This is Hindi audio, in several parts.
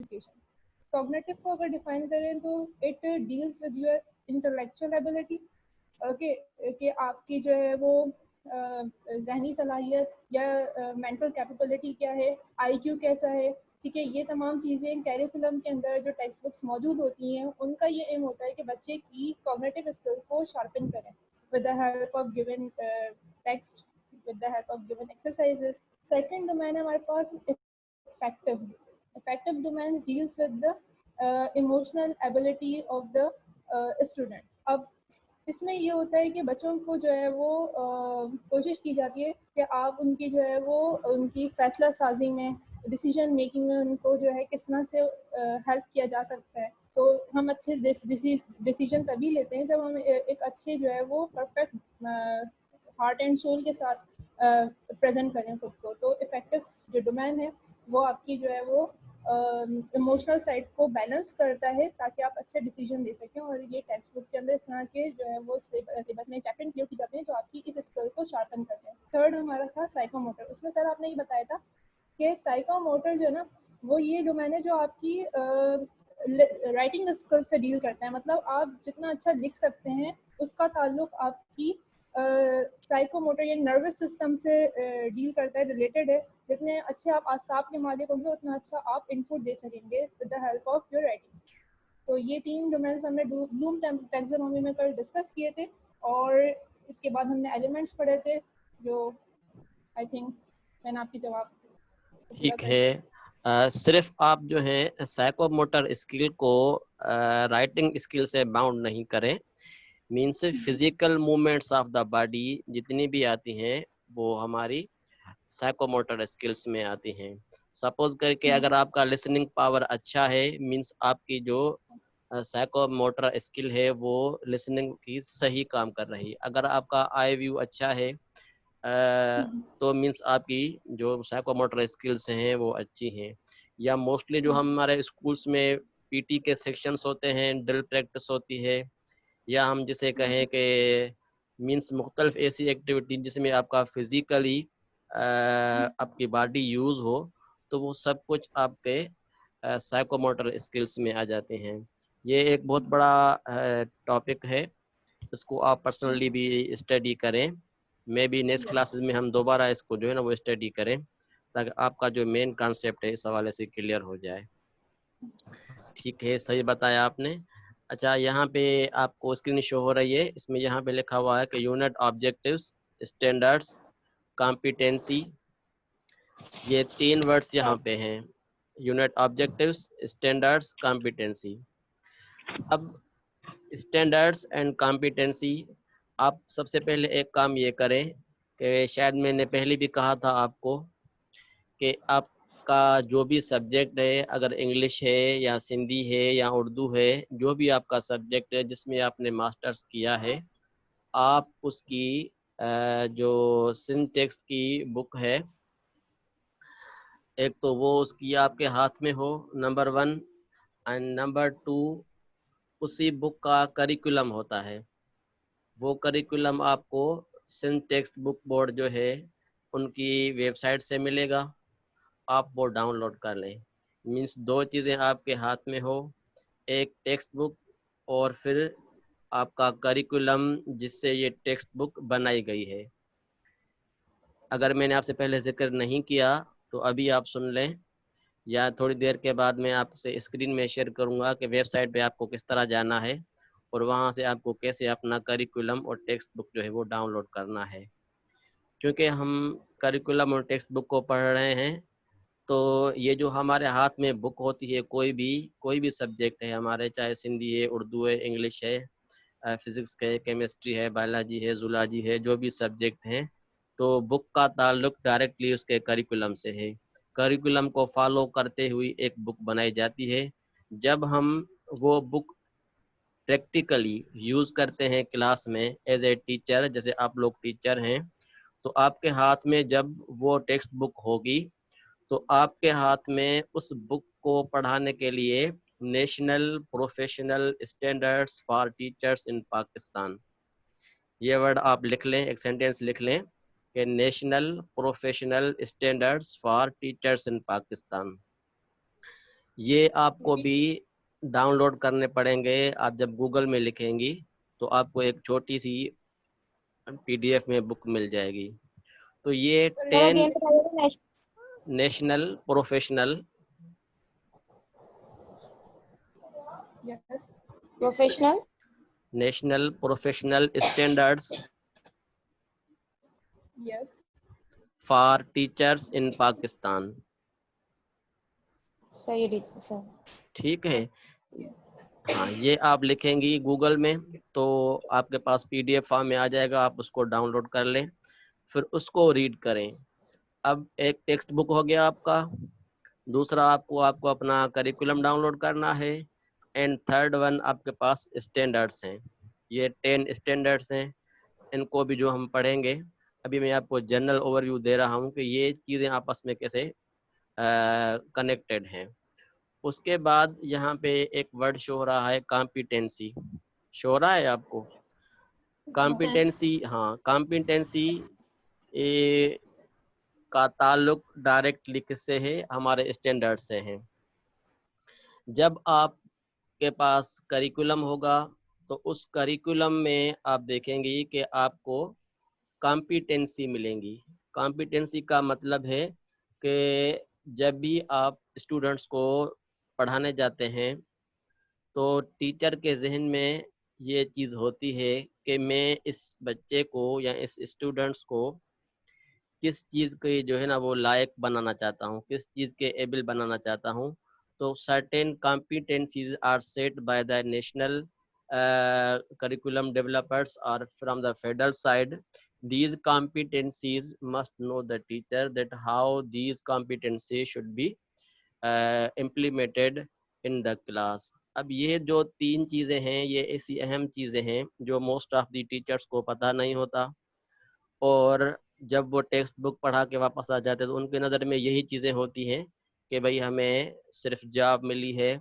एजुकेशन। कॉग्निटिव को अगर डिफाइन करें तो it deals with your intellectual ability, okay, कि आपकी जो है वो जहनी सलाहियत या मेंटल कैपेबिलिटी क्या है, आईक्यू कैसा है, ठीक है। ये तमाम चीज़ें कैरिकुलम के अंदर जो टेक्स्ट बुक्स मौजूद होती हैं उनका ये एम होता है कि बच्चे की कॉग्निटिव स्किल को शार्पन करें with the help of given text, with the help of given exercises. Second domain है हमारे पास affective. Affective domain deals with the emotional ability of the student. अब इसमें ये होता है कि बच्चों को जो है वो कोशिश की जाती है कि आप उनकी जो है वो उनकी फैसला साजी में, डिसीजन मेकिंग में उनको जो है किस तरह से हेल्प किया जा सकता है। तो हम अच्छे डिसीजन तभी लेते हैं जब हम एक अच्छे जो है वो परफेक्ट हार्ट एंड सोल के साथ प्रेजेंट करें खुद को। तो इफेक्टिव जो डोमेन है वो आपकी जो है वो इमोशनल साइड को बैलेंस करता है ताकि आप अच्छे डिसीजन दे सकें। और ये टेक्स्ट बुक के अंदर इस तरह के जो है वो सिलेबस में चैप्टर इंक्लूड किए जाते हैं जो आपकी इस स्किल को शार्पन करते हैं। थर्ड हमारा था साइकोमोटर। उसमें सर आपने ये बताया था कि साइकोमोटर जो है ना वो ये डोमेन है जो आपकी राइटिंग स्किल से डील करता है। मतलब आप जितना अच्छा लिख सकते हैं उसका ताल्लुक आपकी साइकोमोटर या नर्वस सिस्टम से डील करता है, रिलेटेड है। जितने अच्छे आप आसाब के मालिक होंगे उतना अच्छा आप इनपुट दे सकेंगे with the help of your writing. तो ये तीन डोमेन्स हमने ब्लूम टैक्सोनॉमी में कल डिस्कस किए थे। और इसके बाद हमने एलिमेंट्स पढ़े थे जो आई थिंक मैंने आपकी जवाब को पूरा ठीक कर है। दिया। सिर्फ आप जो है साइकोमोटर स्किल को राइटिंग स्किल से बाउंड नहीं करें। Means physical movements of the body जितनी भी आती हैं वो हमारी साइकोमोटर स्किल्स में आती हैं। सपोज करके अगर आपका लिसनिंग पावर अच्छा है, मीन्स आपकी जो साइकोमोटर स्किल है वो लिसनिंग की सही काम कर रही है। अगर आपका आई व्यू अच्छा है तो मीन्स आपकी जो साइकोमोटर स्किल्स हैं वो अच्छी हैं। या मोस्टली जो हमारे स्कूल्स में पीटी के सेक्शंस होते हैं, ड्रिल प्रैक्टिस होती है, या हम जिसे कहें कि मीन्स मुख्तलिफ ऐसी एक्टिविटी जिसमें आपका फिजिकली आपकी बॉडी यूज हो, तो वो सब कुछ आपके साइकोमोटर स्किल्स में आ जाते हैं। ये एक बहुत बड़ा टॉपिक है, इसको आप पर्सनली भी स्टडी करें। मे बी नेक्स्ट क्लासेस में हम दोबारा इसको जो है ना वो स्टडी करें ताकि आपका जो मेन कॉन्सेप्ट है इस हवाले से क्लियर हो जाए। ठीक है, सही बताया आपने। अच्छा, यहाँ पे आपको स्क्रीन शो हो रही है, इसमें यहाँ पे लिखा हुआ है कि यूनिट ऑब्जेक्टिव्स, स्टैंडर्ड्स, कॉम्पिटेंसी। ये तीन वर्ड्स यहाँ पे हैं, यूनिट ऑब्जेक्टिव्स, स्टैंडर्ड्स, कॉम्पिटेंसी। अब स्टैंडर्ड्स एंड कॉम्पिटेंसी, आप सबसे पहले एक काम ये करें कि शायद मैंने पहले भी कहा था आपको कि आपका जो भी सब्जेक्ट है, अगर इंग्लिश है या सिंधी है या उर्दू है, जो भी आपका सब्जेक्ट है जिसमें आपने मास्टर्स किया है, आप उसकी जो सिंटेक्स की बुक है, एक तो वो उसकी आपके हाथ में हो, नंबर 1। एंड नंबर 2, उसी बुक का करिकुलम होता है। वो करिकुलम आपको सिंटेक्स बुक बोर्ड जो है उनकी वेबसाइट से मिलेगा, आप वो डाउनलोड कर लें। मीन्स दो चीज़ें आपके हाथ में हो, एक टेक्स्ट बुक और फिर आपका करिकुलम जिससे ये टेक्स्ट बुक बनाई गई है। अगर मैंने आपसे पहले जिक्र नहीं किया तो अभी आप सुन लें, या थोड़ी देर के बाद मैं आपसे स्क्रीन में शेयर करूंगा कि वेबसाइट पे आपको किस तरह जाना है और वहां से आपको कैसे अपना करिकुलम और टेक्स्ट बुक जो है वो डाउनलोड करना है। क्योंकि हम करिकुलम और टेक्स्ट बुक को पढ़ रहे हैं, तो ये जो हमारे हाथ में बुक होती है, कोई भी सब्जेक्ट है हमारे, चाहे सिंधी है, उर्दू है, इंग्लिश है, फिजिक्स है, केमिस्ट्री है, बायोलॉजी है, जूलॉजी है, जो भी सब्जेक्ट हैं, तो बुक का ताल्लुक डायरेक्टली उसके करिकुलम से है। करिकुलम को फॉलो करते हुए एक बुक बनाई जाती है। जब हम वो बुक प्रैक्टिकली यूज करते हैं क्लास में एज ए टीचर, जैसे आप लोग टीचर हैं, तो आपके हाथ में जब वो टेक्स्ट बुक होगी तो आपके हाथ में उस बुक को पढ़ाने के लिए national professional standards for teachers in Pakistan, ये वर्ड आप लिख लें, एक सेंटेंस लिख लें कि national professional standards for teachers in Pakistan. ये आपको भी डाउनलोड करने पड़ेंगे। आप जब गूगल में लिखेंगी तो आपको एक छोटी सी PDF में बुक मिल जाएगी। तो ये 10 national professional Yes. National professional standards Yes. For teachers in Pakistan. सही सर। ठीक है, हाँ, ये आप लिखेंगी गूगल में तो आपके पास PDF फॉर्म में आ जाएगा, आप उसको डाउनलोड कर लें, फिर उसको रीड करें। अब एक टेक्स्ट बुक हो गया आपका, दूसरा आपको अपना करिकुलम डाउनलोड करना है, एंड थर्ड वन आपके पास स्टैंडर्ड्स हैं। ये 10 स्टैंडर्ड्स हैं, इनको भी जो हम पढ़ेंगे। अभी मैं आपको जनरल ओवरव्यू दे रहा हूँ कि ये चीज़ें आपस में कैसे कनेक्टेड हैं। उसके बाद यहाँ पे एक वर्ड शो हो रहा है, कॉम्पिटेंसी। शो हो रहा है आपको कॉम्पिटेंसी? हाँ, कॉम्पिटेंसी का ताल्लुक डायरेक्टली किससे है? हमारे स्टैंडर्ड से है। जब आपके पास करिकुलम होगा तो उस करिकुलम में आप देखेंगे कि आपको कॉम्पिटेंसी मिलेंगी। कॉम्पिटेंसी का मतलब है कि जब भी आप स्टूडेंट्स को पढ़ाने जाते हैं तो टीचर के जहन में ये चीज़ होती है कि मैं इस बच्चे को या इस स्टूडेंट्स को किस चीज़ के जो है ना वो लायक बनाना चाहता हूँ, किस चीज़ के एबल बनाना चाहता हूँ। तो certain competencies are set by the national curriculum developers or from the federal side. These competencies must know the teacher that how these competencies should be implemented in the class. अब ये जो 3 चीज़ें हैं ये ऐसी अहम चीज़ें हैं जो मोस्ट ऑफ दी टीचर्स को पता नहीं होता, और जब वो टेक्स्ट बुक पढ़ा के वापस आ जाते तो उनकी नज़र में यही चीज़ें होती हैं कि भाई हमें सिर्फ जॉब मिली है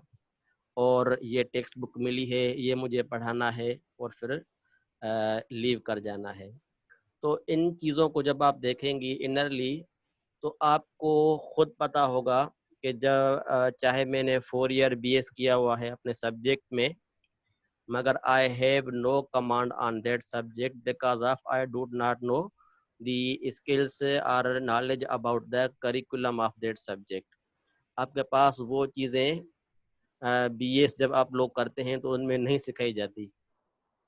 और ये टेक्स्ट बुक मिली है, ये मुझे पढ़ाना है और फिर लीव कर जाना है। तो इन चीज़ों को जब आप देखेंगी इनरली तो आपको खुद पता होगा कि जब चाहे मैंने 4 ईयर BS किया हुआ है अपने सब्जेक्ट में, मगर I have no command on that subject because of I do not know the skills और knowledge about the curriculum of that subject. आपके पास वो चीज़ें BS जब आप लोग करते हैं तो उनमें नहीं सिखाई जाती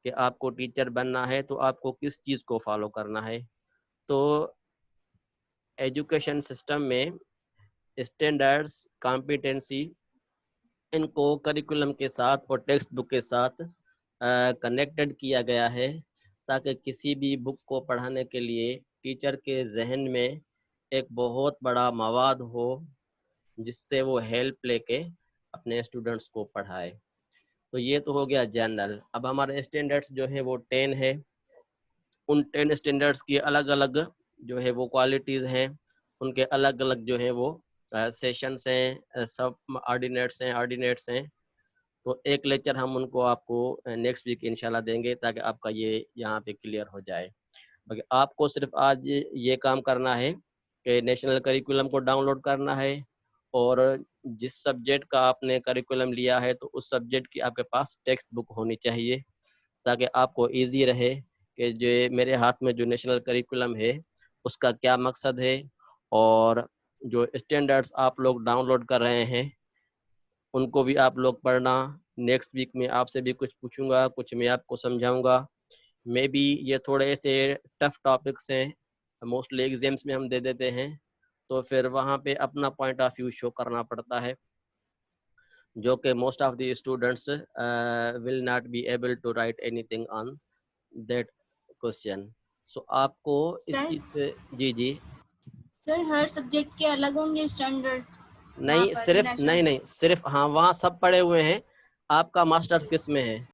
कि आपको टीचर बनना है तो आपको किस चीज़ को फॉलो करना है। तो एजुकेशन सिस्टम में स्टैंडर्ड्स, कॉम्पिटेंसी, इनको करिकुलम के साथ और टेक्स्ट बुक के साथ कनेक्टेड किया गया है ताकि किसी भी बुक को पढ़ाने के लिए टीचर के जहन में एक बहुत बड़ा मवाद हो जिससे वो हेल्प लेके अपने स्टूडेंट्स को पढ़ाए। तो ये तो हो गया जनरल। अब हमारे स्टैंडर्ड्स जो है वो 10 है। उन 10 स्टैंडर्ड्स की अलग अलग जो है वो क्वालिटीज़ हैं, उनके अलग अलग जो है वो सेशंस हैं, सब ऑर्डिनेट्स हैं। तो एक लेक्चर हम उनको आपको नेक्स्ट वीक इंशाल्लाह देंगे ताकि आपका ये यहाँ पे क्लियर हो जाए। बाकी आपको सिर्फ आज ये काम करना है कि नेशनल करिकुलम को डाउनलोड करना है, और जिस सब्जेक्ट का आपने करिकुलम लिया है तो उस सब्जेक्ट की आपके पास टेक्स्ट बुक होनी चाहिए ताकि आपको इजी रहे कि जो मेरे हाथ में जो नेशनल करिकुलम है उसका क्या मकसद है, और जो स्टैंडर्ड्स आप लोग डाउनलोड कर रहे हैं उनको भी आप लोग पढ़ना। नेक्स्ट वीक में आपसे भी कुछ पूछूंगा, कुछ मैं आपको समझाऊंगा। मे बी ये थोड़े से टफ टॉपिक्स हैं, मोस्टली एग्जाम्स में हम दे देते हैं, तो फिर वहाँ पे अपना पॉइंट ऑफ व्यू शो करना पड़ता है जो कि most of the students will not be able to write anything on that question. So आपको इस चीज से जी सर हर सब्जेक्ट के अलग होंगे स्टैंडर्ड? नहीं, सिर्फ नहीं सिर्फ हाँ, वहाँ सब पढ़े हुए हैं। आपका मास्टर्स किस में है?